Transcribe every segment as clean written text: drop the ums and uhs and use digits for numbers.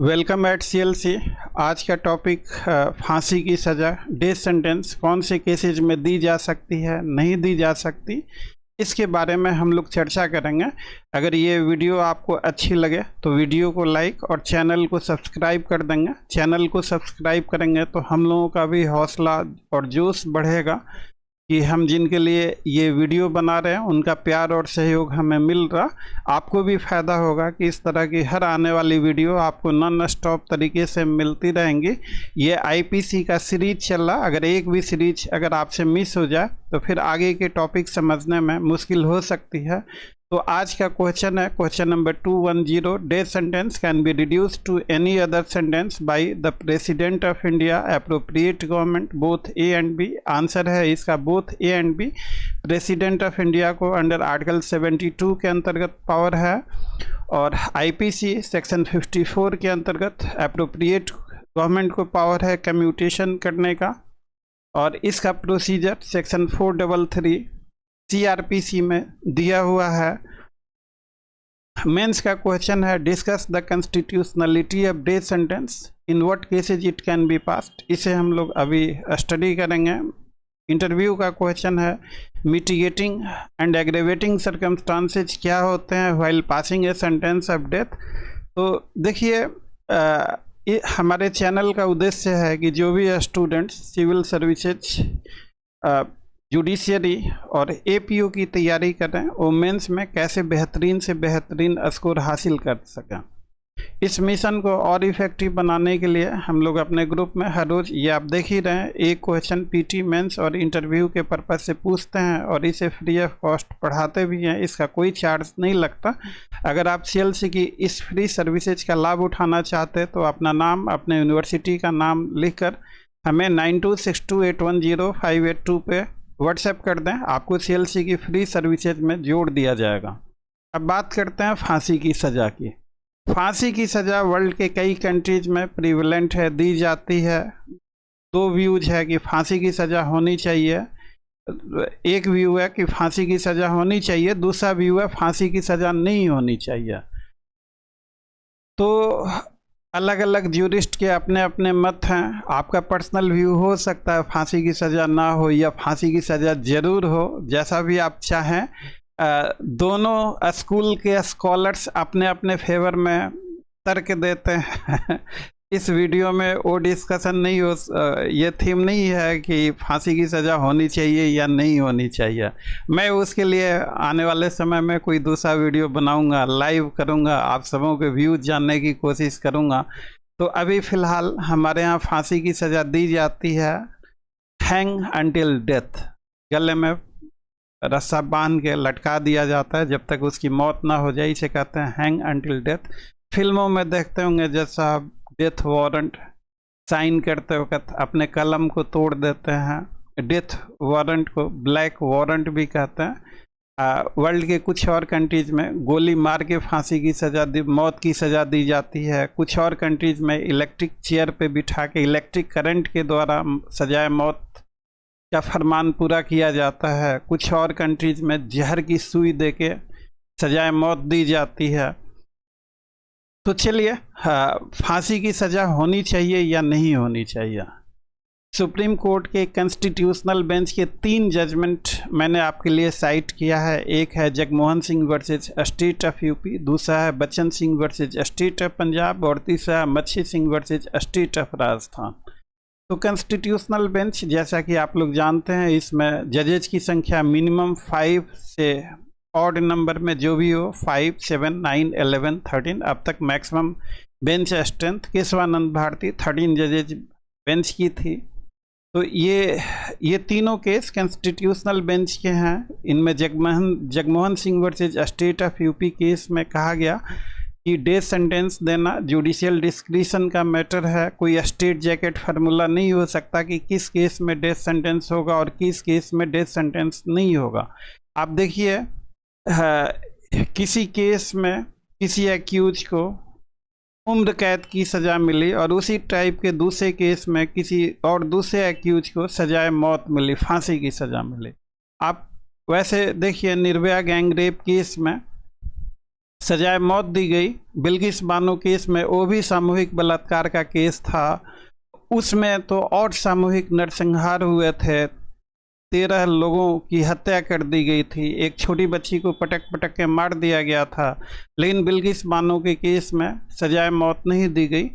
Welcome eight CLC. आज का topic फांसी की सज़ा, डेथ सेंटेंस कौन से केसेज में दी जा सकती है, नहीं दी जा सकती, इसके बारे में हम लोग चर्चा करेंगे। अगर ये वीडियो आपको अच्छी लगे तो वीडियो को लाइक और चैनल को सब्सक्राइब कर देंगे। चैनल को सब्सक्राइब करेंगे तो हम लोगों का भी हौसला और जोश बढ़ेगा कि हम जिनके लिए ये वीडियो बना रहे हैं उनका प्यार और सहयोग हमें मिल रहा। आपको भी फ़ायदा होगा कि इस तरह की हर आने वाली वीडियो आपको नॉन स्टॉप तरीके से मिलती रहेंगी। ये आईपीसी का सीरीज चल रहा, अगर एक भी सीरीज अगर आपसे मिस हो जाए तो फिर आगे के टॉपिक समझने में मुश्किल हो सकती है। तो आज का क्वेश्चन है question number 210, death sentence can be reduce to any other sentence by the president of India appropriate government both A and B. Answer है इसका both A and B. President of India को under article 72 के अंतर्गत power है और IPC section 54 के अंतर्गत appropriate government को पावर है कम्यूटेशन करने का, और इसका प्रोसीजर सेक्शन 433 सीआरपीसी में दिया हुआ है। मेंस का क्वेश्चन है discuss the constitutionality of death sentence, in what cases it can be passed. इसे हम लोग अभी स्टडी करेंगे। इंटरव्यू का क्वेश्चन है मिटिगेटिंग एंड एग्रेवेटिंग सर्कमस्टांसेज क्या होते हैं while passing a sentence of death. तो देखिए, हमारे चैनल का उद्देश्य है कि जो भी स्टूडेंट्स सिविल सर्विसेज, जुडिशियरी और एपीओ की तैयारी कर रहे हैं वो मेंस में कैसे बेहतरीन से बेहतरीन स्कोर हासिल कर सकें। इस मिशन को और इफेक्टिव बनाने के लिए हम लोग अपने ग्रुप में हर रोज़, ये आप देख ही रहे हैं, एक क्वेश्चन पीटी, मेंस और इंटरव्यू के पर्पज़ से पूछते हैं और इसे फ्री ऑफ कॉस्ट पढ़ाते भी हैं। इसका कोई चार्ज नहीं लगता। अगर आप सीएलसी की इस फ्री सर्विसेज का लाभ उठाना चाहते हैं तो अपना नाम, अपने यूनिवर्सिटी का नाम लिखकर हमें 9262810582 पे व्हाट्सएप कर दें, आपको सीएलसी की फ्री सर्विसेज में जोड़ दिया जाएगा। अब बात करते हैं फांसी की सज़ा की। फांसी की सज़ा वर्ल्ड के कई कंट्रीज में प्रिवलेंट है, दी जाती है। दो व्यूज है कि फांसी की सज़ा होनी चाहिए। एक व्यू है कि फांसी की सज़ा होनी चाहिए, दूसरा व्यू है फांसी की सज़ा नहीं होनी चाहिए। तो अलग अलग ज्यूरिस्ट के अपने अपने मत हैं। आपका पर्सनल व्यू हो सकता है फांसी की सज़ा ना हो या फांसी की सज़ा ज़रूर हो, जैसा भी आप चाहें। दोनों स्कूल के स्कॉलर्स अपने अपने फेवर में तर्क देते हैं। इस वीडियो में वो डिस्कशन नहीं हो, ये थीम नहीं है कि फांसी की सज़ा होनी चाहिए या नहीं होनी चाहिए। मैं उसके लिए आने वाले समय में कोई दूसरा वीडियो बनाऊंगा, लाइव करूंगा, आप सबों के व्यूज जानने की कोशिश करूंगा। तो अभी फ़िलहाल हमारे यहाँ फांसी की सज़ा दी जाती है हैंग अंटिल डेथ। गले में रस्सा बांध के लटका दिया जाता है जब तक उसकी मौत ना हो जाए, इसे कहते हैं हैंग अंटिल डेथ। फिल्मों में देखते होंगे जैसा डेथ वारंट साइन करते वक्त अपने कलम को तोड़ देते हैं। डेथ वारंट को ब्लैक वारंट भी कहते हैं। वर्ल्ड के कुछ और कंट्रीज में गोली मार के फांसी की सज़ा मौत की सज़ा दी जाती है। कुछ और कंट्रीज में इलेक्ट्रिक चेयर पे बिठा के इलेक्ट्रिक करंट के द्वारा सजाए मौत का फरमान पूरा किया जाता है। कुछ और कंट्रीज में जहर की सुई देके सजाए मौत दी जाती है। तो चलिए, फांसी की सज़ा होनी चाहिए या नहीं होनी चाहिए। सुप्रीम कोर्ट के कॉन्स्टिट्यूशनल बेंच के 3 जजमेंट मैंने आपके लिए साइट किया है। एक है Jagmohan Singh versus state of UP, दूसरा है Bachchan Singh versus state of Punjab और तीसरा है मच्छी Singh versus state of Rajasthan. तो कॉन्स्टिट्यूशनल बेंच, जैसा कि आप लोग जानते हैं, इसमें जजेज की संख्या मिनिमम 5 से ऑड नंबर में जो भी हो, 5, 7, 9, 11, 13, अब तक maximum bench strength Keshavananda Bharati 13 जजेज बेंच की थी। तो ये तीनों केस कॉन्स्टिट्यूशनल बेंच के हैं। इनमें Jagmohan Singh versus state of UP case में कहा गया कि डेथ सेंटेंस देना जुडिशियल डिस्क्रिशन का मैटर है। कोई स्टेट जैकेट फार्मूला नहीं हो सकता कि किस केस में डेथ सेंटेंस होगा और किस केस में डेथ सेंटेंस नहीं होगा। आप देखिए, किसी केस में किसी एक्यूज को उम्र कैद की सज़ा मिली और उसी टाइप के दूसरे केस में किसी और दूसरे एक्यूज को सजाए मौत मिली, फांसी की सज़ा मिली। आप वैसे देखिए, निर्भया गैंग रेप केस में सजाए मौत दी गई। बिल्किस बानो केस में वो भी सामूहिक बलात्कार का केस था, उसमें तो और सामूहिक नरसंहार हुए थे, 13 लोगों की हत्या कर दी गई थी, एक छोटी बच्ची को पटक पटक के मार दिया गया था। लेकिन बिल्किस बानो के केस में सजाए मौत नहीं दी गई।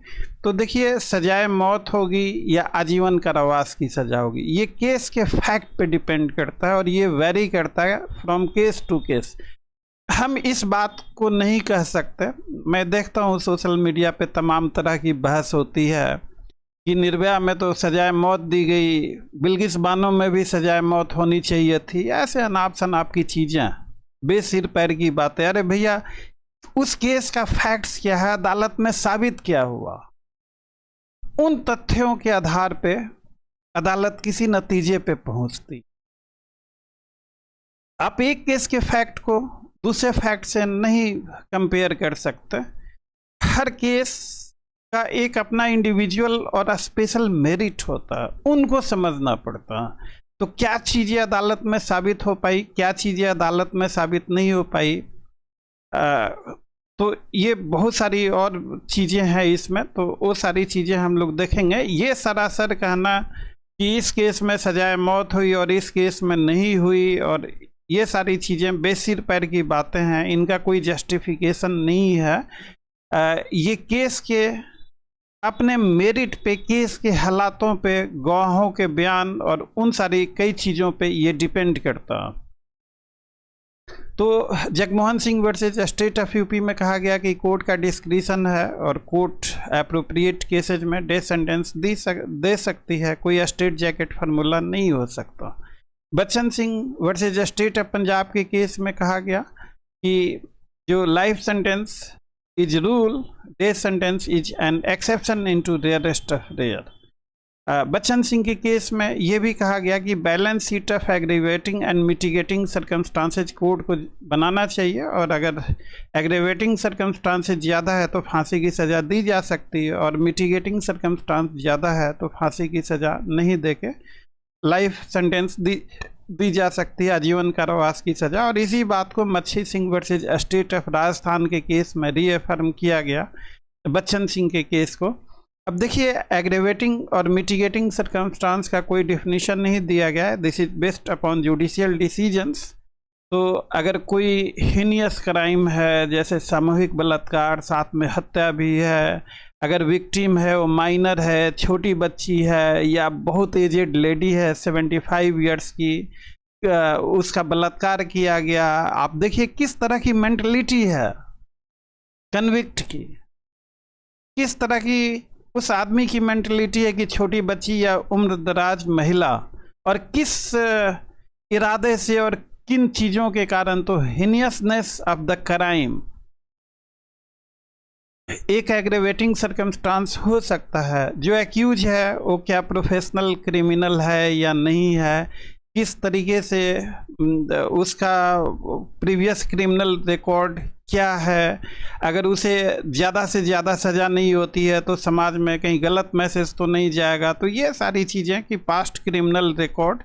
तो देखिए, सजाए मौत होगी या आजीवन कारावास की सजा होगी, ये केस के फैक्ट पे डिपेंड करता है और ये वेरी करता है फ्रॉम केस टू केस। हम इस बात को नहीं कह सकते, मैं देखता हूँ सोशल मीडिया पे तमाम तरह की बहस होती है कि निर्भया में तो सजाए मौत दी गई, बिल्किस बानो में भी सजाए मौत होनी चाहिए थी, ऐसे अनाप शनाप की चीज़ें, बेसिर पैर की बातें। अरे भैया, उस केस का फैक्ट्स क्या है, अदालत में साबित क्या हुआ, उन तथ्यों के आधार पे अदालत किसी नतीजे पे पहुंचती। आप एक केस के फैक्ट को दूसरे फैक्ट से नहीं कंपेयर कर सकते। हर केस का एक अपना इंडिविजुअल और स्पेशल मेरिट होता है, उनको समझना पड़ता है। तो क्या चीज़ें अदालत में साबित हो पाई, क्या चीज़ें अदालत में साबित नहीं हो पाई, तो ये बहुत सारी और चीज़ें हैं इसमें, तो वो सारी चीज़ें हम लोग देखेंगे। ये सरासर कहना कि इस केस में सजाए मौत हुई और इस केस में नहीं हुई, और ये सारी चीज़ें बेसिर पैर की बातें हैं, इनका कोई जस्टिफिकेशन नहीं है। ये केस के अपने मेरिट पे, केस के हालातों पे, गवाहों के बयान और उन सारी कई चीज़ों पे ये डिपेंड करता। तो Jagmohan Singh versus state of UP में कहा गया कि कोर्ट का डिस्क्रिशन है और कोर्ट अप्रोप्रिएट केसेज में डेथ सेंटेंस दे सकती है, कोई स्टेट जैकेट फार्मूला नहीं हो सकता। Bachan Singh versus state of Punjab के केस में कहा गया कि जो life sentence is rule, death sentence is an exception into rarest of rare. Bachan Singh के केस में ये भी कहा गया कि balance sheet of aggravating and mitigating circumstances court को बनाना चाहिए, और अगर एग्रीवेटिंग सर्कमस्टांसेज ज़्यादा है तो फांसी की सज़ा दी जा सकती है, और मिटिगेटिंग सर्कमस्टांस ज़्यादा है तो फांसी की सज़ा नहीं देके लाइफ सेंटेंस दी जा सकती है, आजीवन कारावास की सज़ा। और इसी बात को मच्छी Singh versus state of Rajasthan के केस में रीअफर्म किया गया, बच्चन सिंह के केस को। अब देखिए, एग्रेवेटिंग और मिटिगेटिंग सर्कमस्टांस का कोई डिफिनीशन नहीं दिया गया है, this is based upon judicial decisions. तो अगर कोई हीनियस क्राइम है, जैसे सामूहिक बलात्कार, साथ में हत्या भी है, अगर विक्टिम है वो माइनर है, छोटी बच्ची है, या बहुत एजेड लेडी है 75 इयर्स की, उसका बलात्कार किया गया, आप देखिए किस तरह की मेंटलिटी है कन्विक्ट की, किस तरह की उस आदमी की मेंटलिटी है कि छोटी बच्ची या उम्रदराज महिला, और किस इरादे से और किन चीज़ों के कारण। तो हीनियसनेस ऑफ द क्राइम एक एग्रेवेटिंग सर्कमस्टांस हो सकता है। जो एक्यूज है वो क्या प्रोफेशनल क्रिमिनल है या नहीं है, किस तरीके से उसका प्रीवियस क्रिमिनल रिकॉर्ड क्या है, अगर उसे ज़्यादा से ज़्यादा सज़ा नहीं होती है तो समाज में कहीं गलत मैसेज तो नहीं जाएगा। तो ये सारी चीज़ें कि पास्ट क्रिमिनल रिकॉर्ड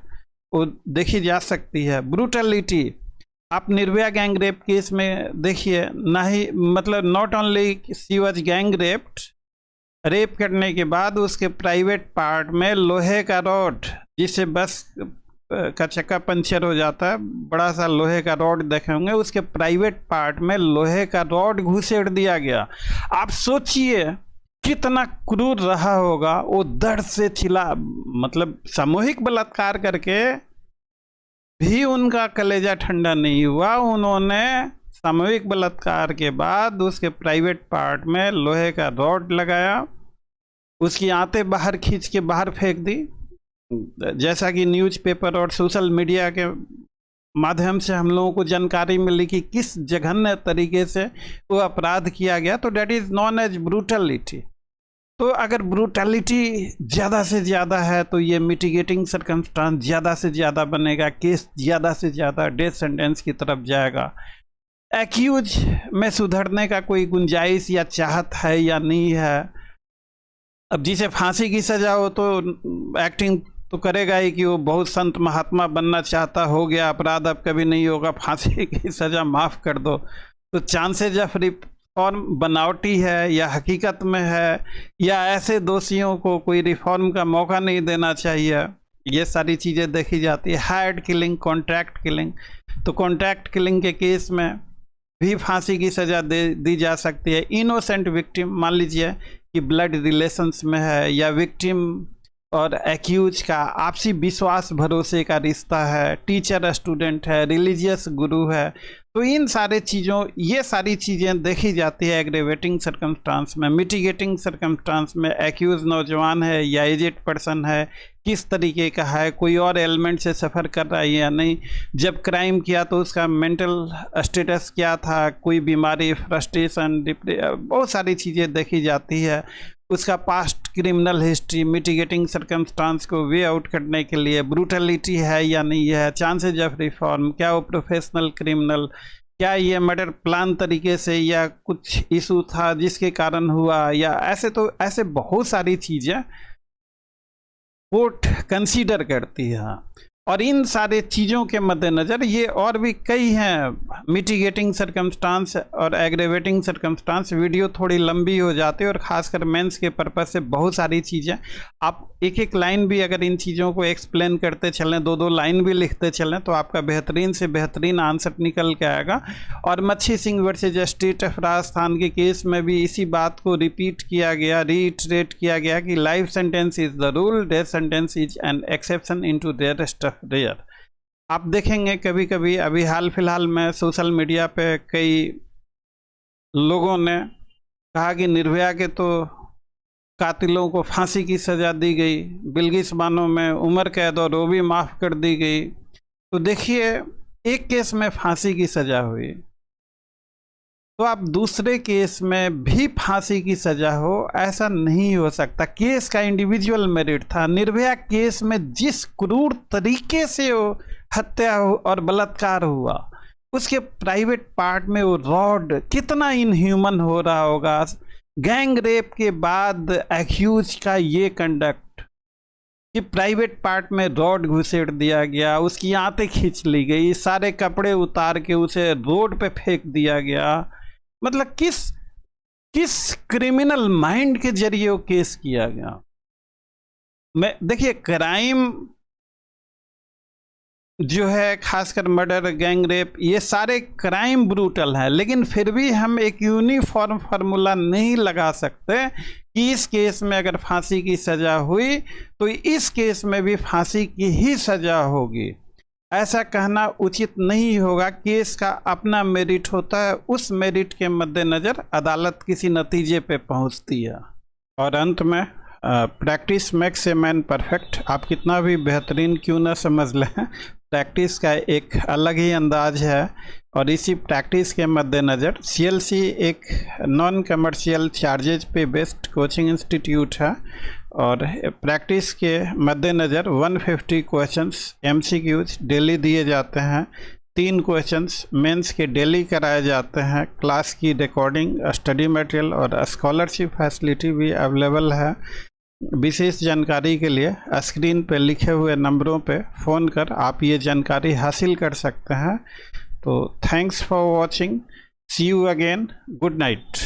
वो देखी जा सकती है। ब्रूटलिटी, आप निर्भया गैंग रेप केस में देखिए, ना ही मतलब not only she was gang raped, rape करने के बाद उसके प्राइवेट पार्ट में लोहे का रॉड, जिससे बस का चक्का पंचर हो जाता है, बड़ा सा लोहे का रॉड देखे होंगे, उसके प्राइवेट पार्ट में लोहे का रॉड घुसेड़ दिया गया। आप सोचिए कितना क्रूर रहा होगा, वो दर्द से चिल्ला, मतलब सामूहिक बलात्कार करके भी उनका कलेजा ठंडा नहीं हुआ। उन्होंने सामूहिक बलात्कार के बाद उसके प्राइवेट पार्ट में लोहे का रॉड लगाया, उसकी आंतें बाहर खींच के बाहर फेंक दी। जैसा कि न्यूज़पेपर और सोशल मीडिया के माध्यम से हम लोगों को जानकारी मिली कि किस जघन्य तरीके से वो अपराध किया गया, तो that is known as brutality. तो अगर ब्रूटलिटी ज़्यादा से ज़्यादा है तो ये मिटिगेटिंग सर्कमस्टांस ज़्यादा से ज़्यादा बनेगा, केस ज़्यादा से ज़्यादा डेथ सेंटेंस की तरफ जाएगा। एक्यूज में सुधरने का कोई गुंजाइश या चाहत है या नहीं है। अब जिसे फांसी की सज़ा हो तो एक्टिंग तो करेगा ही कि वो बहुत संत महात्मा बनना चाहता, हो गया अपराध अब कभी नहीं होगा, फांसी की सज़ा माफ़ कर दो। तो चांसेज ऑफ रिफॉर्म बनावटी है या हकीकत में है, या ऐसे दोषियों को कोई रिफॉर्म का मौका नहीं देना चाहिए, ये सारी चीज़ें देखी जाती है। हायर्ड किलिंग, कॉन्ट्रैक्ट किलिंग, तो कॉन्ट्रैक्ट किलिंग के केस में भी फांसी की सज़ा दी जा सकती है। इनोसेंट विक्टिम, मान लीजिए कि ब्लड रिलेशंस में है या विक्टिम और एक्यूज का आपसी विश्वास भरोसे का रिश्ता है, टीचर स्टूडेंट है, रिलीजियस गुरु है, तो इन सारे चीज़ों, ये सारी चीज़ें देखी जाती है एग्रेवेटिंग सर्कमस्टांस में। मिटिगेटिंग सर्कमस्टांस में एक्यूज नौजवान है या एजेड पर्सन है, किस तरीके का है, कोई और एलिमेंट से सफ़र कर रहा है या नहीं, जब क्राइम किया तो उसका मेंटल स्टेटस क्या था, कोई बीमारी, फ्रस्ट्रेशन, बहुत सारी चीज़ें देखी जाती है। उसका past criminal history, mitigating circumstance को वे आउट करने के लिए ब्रूटलिटी है या नहीं है, चांसेज ऑफ रिफॉर्म, क्या वो प्रोफेशनल क्रिमिनल, क्या ये मर्डर प्लान तरीके से या कुछ इशू था जिसके कारण हुआ, या ऐसे, तो ऐसे बहुत सारी चीज़ें कोर्ट कंसीडर करती है। और इन सारे चीज़ों के मद्देनज़र ये और भी कई हैं, मिटिगेटिंग सर्कमस्टांस और एग्रेवेटिंग सर्कमस्टांस। वीडियो थोड़ी लंबी हो जाती है और ख़ासकर मेंस के पर्पज़ से बहुत सारी चीज़ें, आप एक एक लाइन भी अगर इन चीज़ों को एक्सप्लेन करते चलें, दो दो लाइन भी लिखते चलें, तो आपका बेहतरीन से बेहतरीन आंसर निकल के आएगा। और मच्छी Singh versus state of Rajasthan के केस में भी इसी बात को रिपीट किया गया, रीइटरेट किया गया कि life sentence is the rule, death sentence is an exception into there stuff rare. आप देखेंगे कभी कभी, अभी हाल फिलहाल में सोशल मीडिया पे कई लोगों ने कहा कि निर्भया के तो कातिलों को फांसी की सज़ा दी गई, बिल्किस बानो में उम्र कैद और वो भी माफ़ कर दी गई। तो देखिए, एक केस में फांसी की सज़ा हुई, तो आप दूसरे केस में भी फांसी की सज़ा हो, ऐसा नहीं हो सकता। केस का इंडिविजुअल मेरिट था। निर्भया केस में जिस क्रूर तरीके से वो हत्या और बलात्कार हुआ, उसके प्राइवेट पार्ट में वो रॉड कितना इनह्यूमन हो रहा होगा। गैंग रेप के बाद एक्यूज का ये कंडक्ट कि प्राइवेट पार्ट में रॉड घुसेड़ दिया गया, उसकी आंतें खींच ली गई, सारे कपड़े उतार के उसे रोड पे फेंक दिया गया, मतलब किस क्रिमिनल माइंड के जरिए वो केस किया गया। मैं देखिए, क्राइम जो है, खासकर मर्डर, गैंग रेप, ये सारे क्राइम ब्रूटल है, लेकिन फिर भी हम एक यूनिफॉर्म फार्मूला नहीं लगा सकते कि इस केस में अगर फांसी की सज़ा हुई तो इस केस में भी फांसी की ही सज़ा होगी। ऐसा कहना उचित नहीं होगा। केस का अपना मेरिट होता है, उस मेरिट के मद्देनज़र अदालत किसी नतीजे पे पहुंचती है। और अंत में practice makes a man perfect. आप कितना भी बेहतरीन क्यों ना समझ लें, प्रैक्टिस का एक अलग ही अंदाज है। और इसी प्रैक्टिस के मद्देनज़र CLC एक नॉन कमर्शियल चार्जेज पे बेस्ड कोचिंग इंस्टीट्यूट है, और प्रैक्टिस के मद्देनज़र 150 क्वेश्चंस MCQs डेली दिए जाते हैं। 3 क्वेश्चंस मेंस के डेली कराए जाते हैं। क्लास की रिकॉर्डिंग, स्टडी मटेरियल और स्कॉलरशिप फैसिलिटी भी अवेलेबल है। विशेष जानकारी के लिए स्क्रीन पे लिखे हुए नंबरों पे फ़ोन कर आप ये जानकारी हासिल कर सकते हैं। तो thanks for watching, see you again, good night.